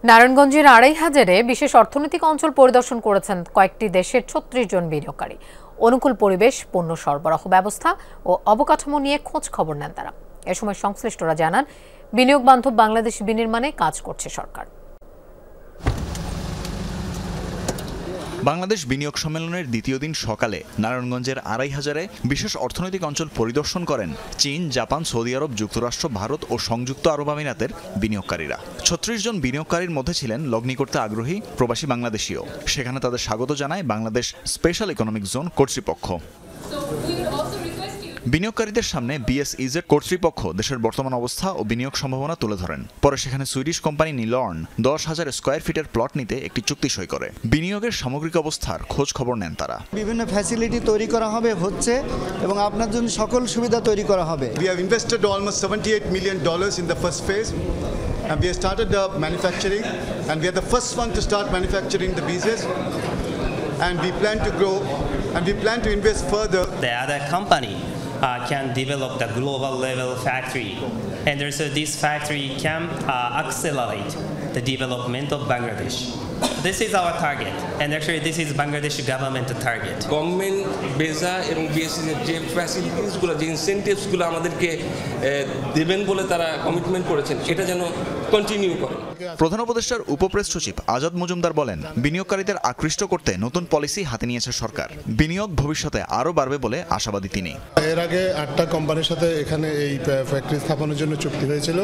নারায়ণগঞ্জের ২৫০০-এ বিশেষ অর্থনৈতিক অঞ্চল পরিদর্শন করেছেন কয়েকটি দেশের ৩৬ জন বিনিয়োগকারী। অনুকূল পরিবেশ, পণ্য সরবরাহ ব্যবস্থা ও অবকাঠামো নিয়ে খোঁজ খবর নেন তারা। এ সময় সংশ্লিষ্টরা জানান, বিনিয়োগ বান্ধব বাংলাদেশ বিনির্মাণে কাজ করছে সরকার। বাংলাদেশ বিনিয়োগ সম্মেলনের দ্বিতীয় দিন সকালে নারায়ণগঞ্জের ২৫০০-এ বিশেষ অর্থনৈতিক অঞ্চল পরিদর্শন করেন চীন, জাপান, সৌদি আরব, যুক্তরাষ্ট্র, ভারত ও সংযুক্ত আরব আমিরাতের বিনিয়োগকারীরা। ৩৬ জন বিনিয়োগকারীর মধ্যে ছিলেন লগ্নি করতে আগ্রহী প্রবাসী বাংলাদেশীও। সেখানে তাদের স্বাগত জানায় বাংলাদেশ স্পেশাল ইকোনমিক জোন কর্তৃপক্ষ। বিনিয়োগকারীদের সামনে বিএসইজেড কর্তৃপক্ষ দেশের বর্তমান অবস্থা ও বিনিয়োগ সম্ভাবনা তুলে ধরেন। পরে সেখানে সুইডিশ কোম্পানি নিলর্ন ১০,০০০ স্কয়ার ফিটের প্লট নিতে একটি চুক্তি সই করে। বিনিয়োগের সামগ্রিক অবস্থার খোঁজ খবর নেন তারা। বিভিন্ন ফ্যাসিলিটি তৈরি করা হচ্ছে এবং আপনার জন্য সকল সুবিধা তৈরি করা হবে। We have invested almost $78 million in the first phase, and we have started the manufacturing, and we are the first one to start manufacturing the visas, and we plan to grow, and we plan to invest further. The other company can develop the global level factory, and also this factory can accelerate the development of Bangladesh. This is our target, and actually this is Bangladesh government target. Government বেজা এবং BSc যে ফ্যাসিলিটিসগুলো, যে ইনসেন্টিভসগুলো আমাদেরকে দেবেন বলে তারা commitment করেছেন, এটা যেন কন্টিনিউ করে। প্রধান উপদেষ্টার উপপ্রেস সচিব আজাদ মজুমদার বলেন, বিনিয়োগকারীদের আকৃষ্ট করতে নতুন পলিসি হাতে নিয়েছে সরকার। বিনিয়োগ ভবিষ্যতে আরও বাড়বে বলে আশাবাদী তিনি। এর আগে ৮টা কোম্পানির সাথে এখানে এই ফ্যাক্টরি স্থাপনের জন্য চুক্তি হয়েছিল।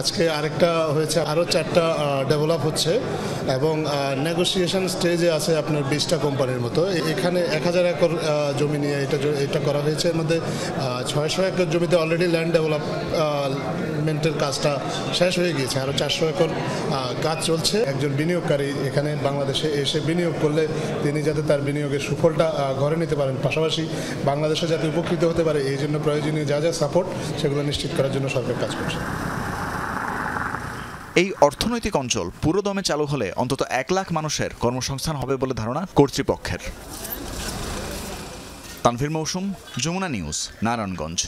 আজকে আরেকটা হয়েছে, আরও ৪টা ডেভেলপ হচ্ছে এবং নেগোসিয়েশন স্টেজে আছে আপনার ২০টা কোম্পানির মতো। এখানে ১,০০০ একর জমি নিয়ে এটা করা হয়েছে। এর মধ্যে ৬০০ একর জমিতে অলরেডি ল্যান্ড ডেভেলপমেন্টের কাজটা শেষ হয়ে গিয়েছে, আরও ৪০০ একর কাজ চলছে। একজন বিনিয়োগকারী এখানে বাংলাদেশে এসে বিনিয়োগ করলে তিনি যাতে তার বিনিয়োগের সুফলটা ঘরে নিতে পারেন, পাশাপাশি বাংলাদেশে যাতে উপকৃত হতে পারে, এই জন্য প্রয়োজনীয় যা যা সাপোর্ট সেগুলো নিশ্চিত করার জন্য সরকার কাজ করছে। এই অর্থনৈতিক অঞ্চল পুরোদমে চালু হলে অন্তত ১ লাখ মানুষের কর্মসংস্থান হবে বলে ধারণা কর্তৃপক্ষের। তানভীর মৌসুম, যমুনা নিউজ, নারায়ণগঞ্জ।